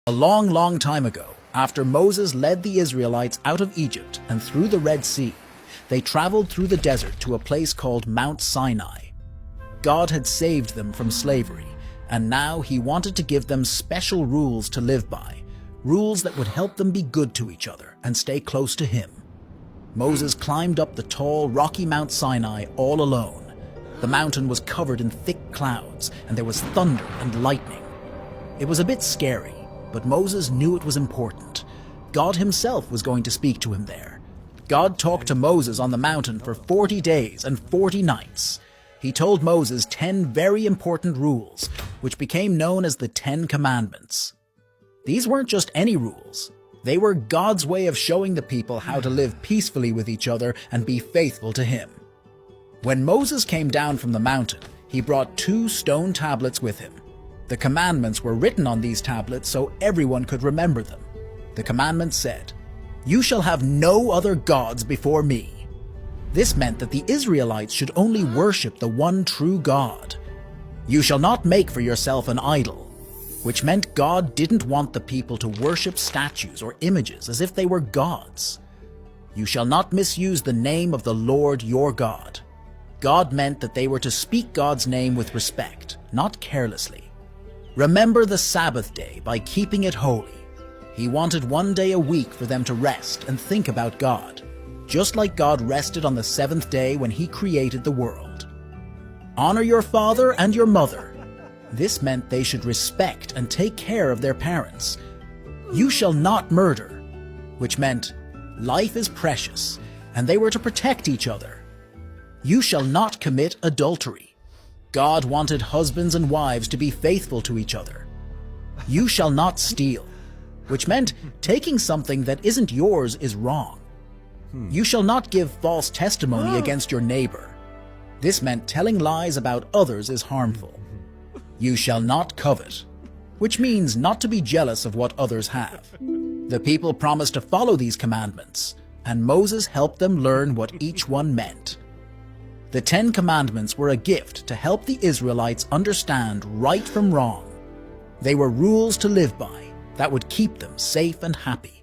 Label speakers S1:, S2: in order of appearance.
S1: A long, long time ago, after Moses led the Israelites out of Egypt and through the Red Sea, they traveled through the desert to a place called Mount Sinai. God had saved them from slavery, and now he wanted to give them special rules to live by, rules that would help them be good to each other and stay close to him. Moses climbed up the tall, rocky Mount Sinai all alone. The mountain was covered in thick clouds, and there was thunder and lightning. It was a bit scary, but Moses knew it was important. God himself was going to speak to him there. God talked to Moses on the mountain for 40 days and 40 nights. He told Moses 10 very important rules, which became known as the 10 Commandments. These weren't just any rules. They were God's way of showing the people how to live peacefully with each other and be faithful to him. When Moses came down from the mountain, he brought 2 stone tablets with him. The commandments were written on these tablets so everyone could remember them. The commandments said, "You shall have no other gods before me." This meant that the Israelites should only worship the one true God. "You shall not make for yourself an idol," which meant God didn't want the people to worship statues or images as if they were gods. "You shall not misuse the name of the Lord your God." God meant that they were to speak God's name with respect, not carelessly. Remember the Sabbath day by keeping it holy. He wanted 1 day a week for them to rest and think about God, just like God rested on the 7th day when he created the world. Honor your father and your mother. This meant they should respect and take care of their parents. You shall not murder, which meant life is precious, and they were to protect each other. You shall not commit adultery. God wanted husbands and wives to be faithful to each other. You shall not steal, which meant taking something that isn't yours is wrong. You shall not give false testimony against your neighbor. This meant telling lies about others is harmful. You shall not covet, which means not to be jealous of what others have. The people promised to follow these commandments, and Moses helped them learn what each one meant. The 10 Commandments were a gift to help the Israelites understand right from wrong. They were rules to live by that would keep them safe and happy.